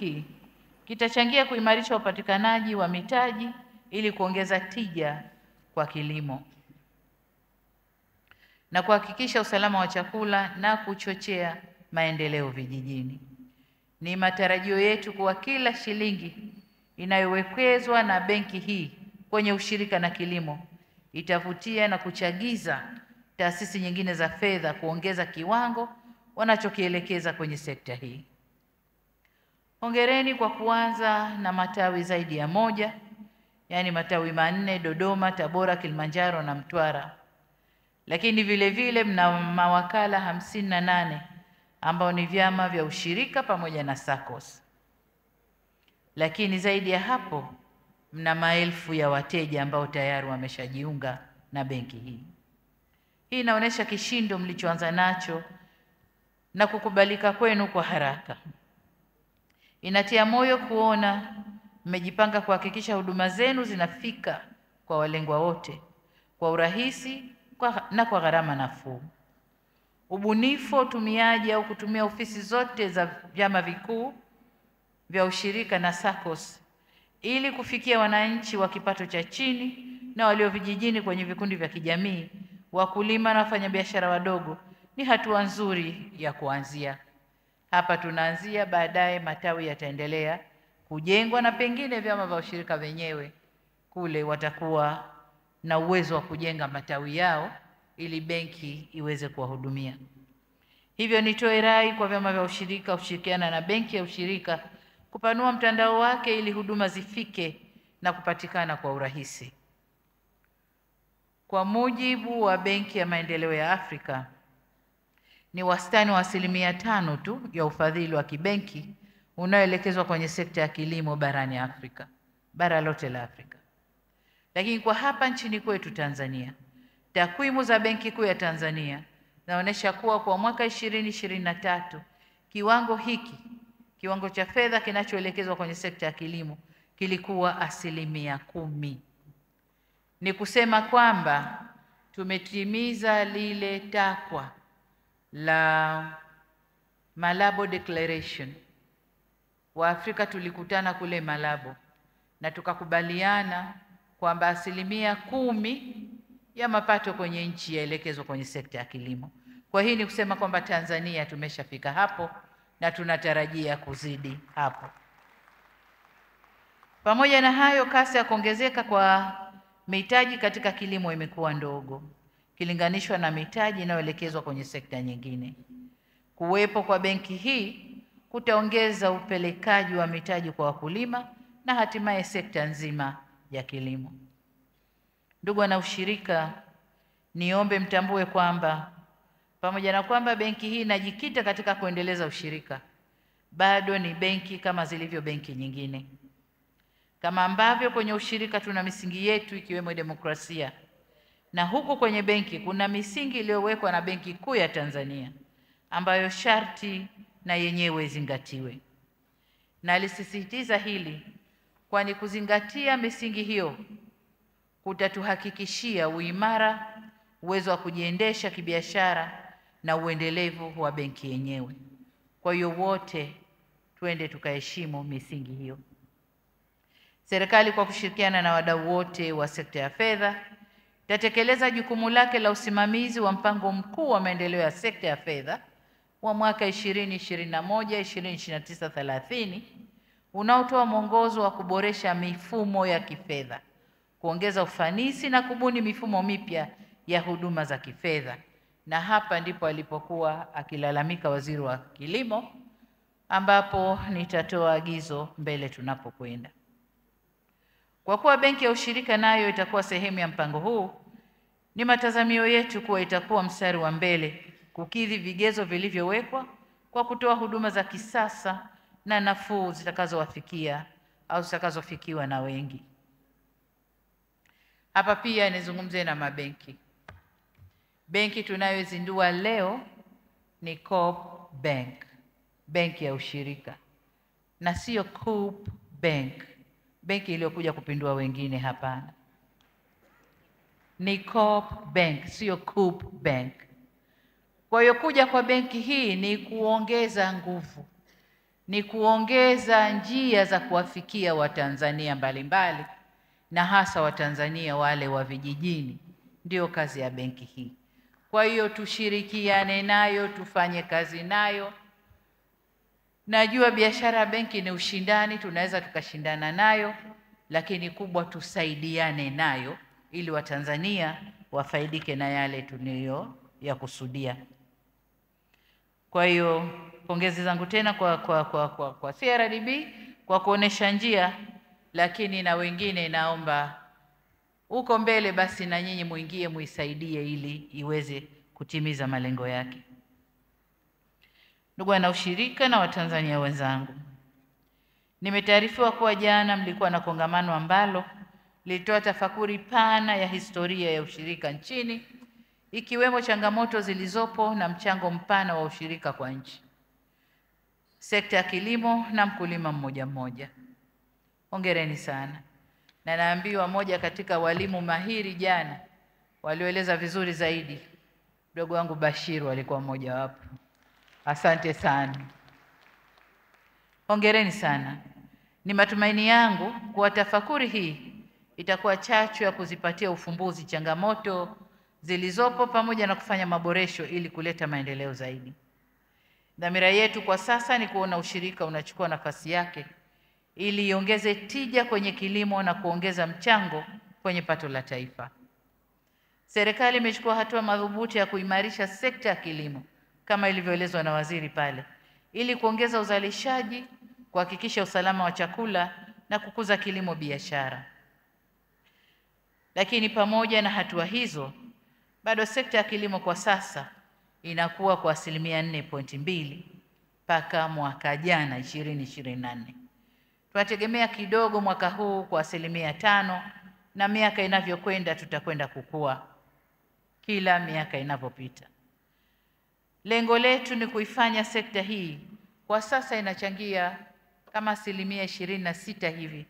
hiki kitachangia kuimarisha upatikanaji wa mitaji ili kuongeza tija kwa kilimo na kuhakikisha usalama wa chakula na kuchochea maendeleo vijijini. Ni matarajio yetu kuwa kila shilingi inayowekezwa na benki hii kwenye ushirika na kilimo itavutia na kuchagiza taasisi nyingine za fedha kuongeza kiwango wanachokielekeza kwenye sekta hii. Hongereni kwa kuanza na matawi zaidi ya moja, yaani matawi 4 Dodoma, Tabora, Kilimanjaro na Mtwara. Lakini vile vile mna mawakala 58 ambao ni vyama vya ushirika pamoja na SACCOS. Lakini zaidi ya hapo mna maelfu ya wateja ambao tayari wameshajiunga na benki hii. Hii inaonyesha kishindo mlichoanza nacho na kukubalika kwenu kwa haraka. Inatia moyo kuona mmejipanga kuhakikisha huduma zenu zinafika kwa walengwa wote kwa urahisi na kwa gharama nafuu. Ubunifu wa utumiaji au kutumia ofisi zote za vyama vikuu vya ushirika na SACCOS ili kufikia wananchi wa kipato cha chini na walio vijijini kwenye vikundi vya kijamii, wakulima na wafanyabiashara wadogo ni hatua nzuri ya kuanzia. Hapa tunaanzia, baadaye matawi yataendelea kujengwa na pengine vyama vya ushirika wenyewe kule watakuwa na uwezo wa kujenga matawi yao ili benki iweze kuwahudumia. Hivyo nitoe rai kwa vyama vya ushirika kushirikiana na benki ya ushirika kupanua mtandao wake ili huduma zifike na kupatikana kwa urahisi. Kwa mujibu wa Benki ya Maendeleo ya Afrika, ni wastani wa 5% tu ya ufadhili wa kibenki unaoelekezwa kwenye sekta ya kilimo barani Afrika, bara lote la Afrika. Lakini kwa hapa nchini kwetu Tanzania, takwimu za Benki Kuu ya Tanzania zinaonyesha kuwa kwa mwaka 2023 kiwango cha fedha kinachoelekezwa kwenye sekta ya kilimo kilikuwa 10%. Ni kusema kwamba tumetimiza lile takwa la Malabo Declaration. Waafrika tulikutana kule Malabo na tukakubaliana kwamba 10% ya mapato kwenye nchi yaelekezwa kwenye sekta ya kilimo. Kwa hii ni kusema kwamba Tanzania tumeshafika hapo na tunatarajia kuzidi hapo. Pamoja na hayo, kasi ya kuongezeka kwa mitaji katika kilimo imekuwa ndogo kilinganishwa na mitaji inayoelekezwa kwenye sekta nyingine. Kuwepo kwa benki hii kutaongeza upelekaji wa mitaji kwa wakulima na hatimaye sekta nzima ya kilimo. Ndugu wanaushirika, niombe mtambue kwamba pamoja na kwamba benki hii inajikita katika kuendeleza ushirika, bado ni benki kama zilivyo benki nyingine. Kama ambavyo kwenye ushirika tuna misingi yetu ikiwemo demokrasia, na huku kwenye benki kuna misingi iliyowekwa na Benki Kuu ya Tanzania ambayo sharti na yenyewe zingatiwe. Na alisisitiza hili kwani kuzingatia misingi hiyo kutatuhakikishia uimara, uwezo wa kujiendesha kibiashara na uendelevu wa benki yenyewe. Kwa hiyo wote twende tukaheshimu misingi hiyo. Serikali kwa kushirikiana na wadau wote wa sekta ya fedha itatekeleza jukumu lake la usimamizi wa mpango mkuu wa maendeleo ya sekta ya fedha wa mwaka 2021-2029-30 unaotoa mwongozo wa kuboresha mifumo ya kifedha, kuongeza ufanisi na kubuni mifumo mipya ya huduma za kifedha. Na hapa ndipo alipokuwa akilalamika Waziri wa Kilimo, ambapo nitatoa agizo mbele tunapokwenda. Kwa kuwa benki ya ushirika nayo itakuwa sehemu ya mpango huu, ni matazamio yetu kuwa itakuwa mstari wa mbele kukidhi vigezo vilivyowekwa kwa kutoa huduma za kisasa na nafuu zitakazowafikia au zitakazofikiwa na wengi. Hapa pia nizungumzie na mabenki. Benki tunayozindua leo ni Coop Bank, benki ya ushirika, na sio Coop Bank, benki iliyokuja kupindua wengine. Hapana, ni Coop Bank, sio Coop Bank. Kwa hiyo kuja kwa benki hii ni kuongeza nguvu, ni kuongeza njia za kuwafikia Watanzania mbalimbali na hasa Watanzania wale wa vijijini. Ndio kazi ya benki hii. Kwa hiyo tushirikiane nayo, tufanye kazi nayo. Najua biashara ya benki ni ushindani, tunaweza tukashindana nayo, lakini kubwa tusaidiane nayo ili Watanzania wafaidike na yale tuliyoyakusudia. Kwa hiyo pongezi zangu tena kwa CRDB kwa kuonesha njia, lakini na wengine naomba uko mbele basi na nyinyi muingie muisaidie ili iweze kutimiza malengo yake. Ndugu wana ushirika na Watanzania wenzangu, nimetaarifiwa kuwa jana mlikuwa na kongamano ambalo lilitoa tafakuri pana ya historia ya ushirika nchini, ikiwemo changamoto zilizopo na mchango mpana wa ushirika kwa nchi, sekta ya kilimo na mkulima mmoja mmoja. Hongereni sana. Na naambiwa moja katika walimu mahiri jana walioeleza vizuri zaidi, mdogo wangu Bashiru alikuwa mmoja wapo. Asante sana. Hongereni sana. Ni matumaini yangu kuwa tafakuri hii itakuwa chachu ya kuzipatia ufumbuzi changamoto zilizopo pamoja na kufanya maboresho ili kuleta maendeleo zaidi. Dhamira yetu kwa sasa ni kuona ushirika unachukua nafasi yake ili iongeze tija kwenye kilimo na kuongeza mchango kwenye pato la taifa. Serikali imechukua hatua madhubuti ya kuimarisha sekta ya kilimo kama ilivyoelezwa na waziri pale, ili kuongeza uzalishaji, kuhakikisha usalama wa chakula na kukuza kilimo biashara. Lakini pamoja na hatua hizo, bado sekta ya kilimo kwa sasa inakuwa kwa 4.2% mpaka mwaka jana 2024. Tunategemea kidogo mwaka huu kwa 5%, na miaka inavyokwenda tutakwenda kukua kila miaka inavyopita. Lengo letu ni kuifanya sekta hii, kwa sasa inachangia kama 26% hivi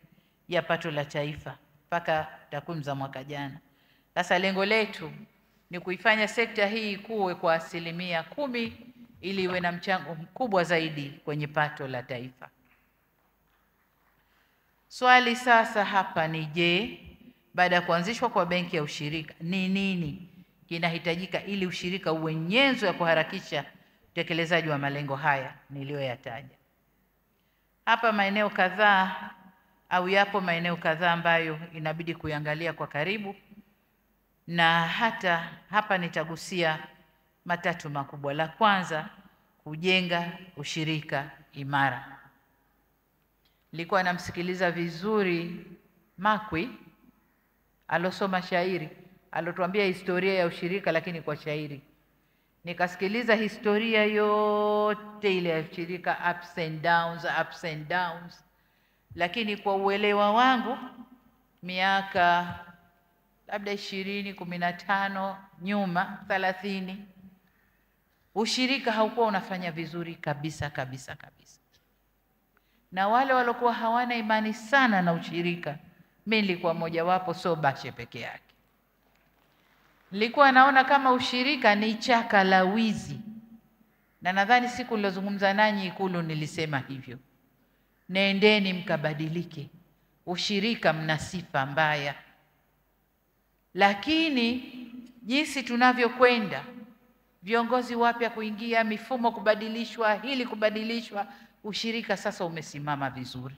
ya pato la taifa mpaka takwimu za mwaka jana. Sasa lengo letu ni kuifanya sekta hii kuwe kwa 10% ili iwe na mchango mkubwa zaidi kwenye pato la taifa. Swali sasa hapa ni je, baada ya kuanzishwa kwa benki ya ushirika ni nini kinahitajika ili ushirika uwe nyenzo ya kuharakisha utekelezaji wa malengo haya niliyoyataja? Hapa maeneo kadhaa au yapo maeneo kadhaa ambayo inabidi kuangalia kwa karibu, na hata hapa nitagusia matatu makubwa. La kwanza, kujenga ushirika imara. Nilikuwa namsikiliza vizuri Makwi alosoma shairi, alotuambia historia ya ushirika lakini kwa shairi. Nikasikiliza historia yote ile ya ushirika, ups and downs, lakini kwa uelewa wangu miaka labda 20, 15 nyuma, 30, ushirika haukuwa unafanya vizuri kabisa. Na wale walokuwa hawana imani sana na ushirika, mimi nilikuwa mmoja wapo, sio Bashe peke yake. Nilikuwa naona kama ushirika ni chaka la wizi, na nadhani siku nilozungumza nanyi Ikulu nilisema hivyo. Nendeni mkabadilike, ushirika mna sifa mbaya. Lakini jinsi tunavyokwenda, viongozi wapya kuingia, mifumo kubadilishwa, hili kubadilishwa, ushirika sasa umesimama vizuri.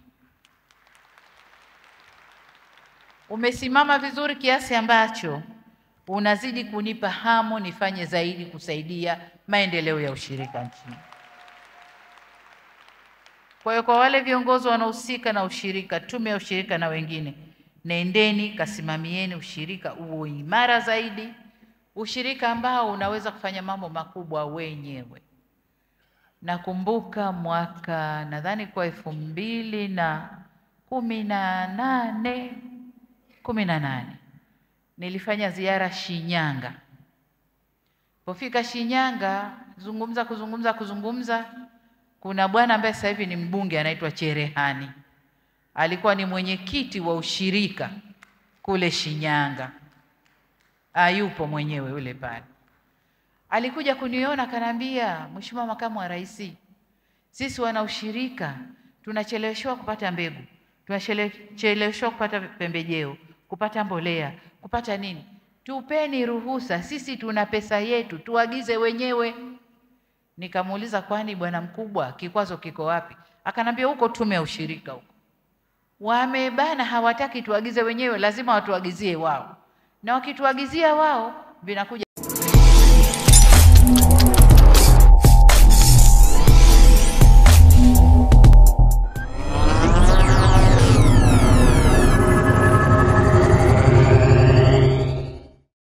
Umesimama vizuri kiasi ambacho unazidi kunipa hamu nifanye zaidi kusaidia maendeleo ya ushirika nchini. Kwa hiyo kwa wale viongozi wanaohusika na ushirika, tume ya ushirika na wengine, nendeni kasimamieni ushirika uwe imara zaidi, ushirika ambao unaweza kufanya mambo makubwa wenyewe. Nakumbuka mwaka nadhani kwa 2018 nilifanya ziara Shinyanga. Pofika Shinyanga, kuzungumza, kuna bwana ambaye sasa hivi ni mbunge anaitwa Cherehani. Alikuwa ni mwenyekiti wa ushirika kule Shinyanga. Yupo mwenyewe yule pale. Alikuja kuniona akaniambia, Mheshimiwa Makamu wa Rais, Sisi wana ushirika tunacheleweshwa kupata mbegu, tunacheleweshwa kupata pembejeo, kupata mbolea, kupata nini. Tupeni ruhusa, sisi tuna pesa yetu, tuagize wenyewe. Nikamuuliza, kwani bwana mkubwa kikwazo kiko wapi? Akanambia huko tume ya ushirika huko wamebana, hawataki tuagize wenyewe, lazima watuagizie wao, na wakituagizia wao vinakuja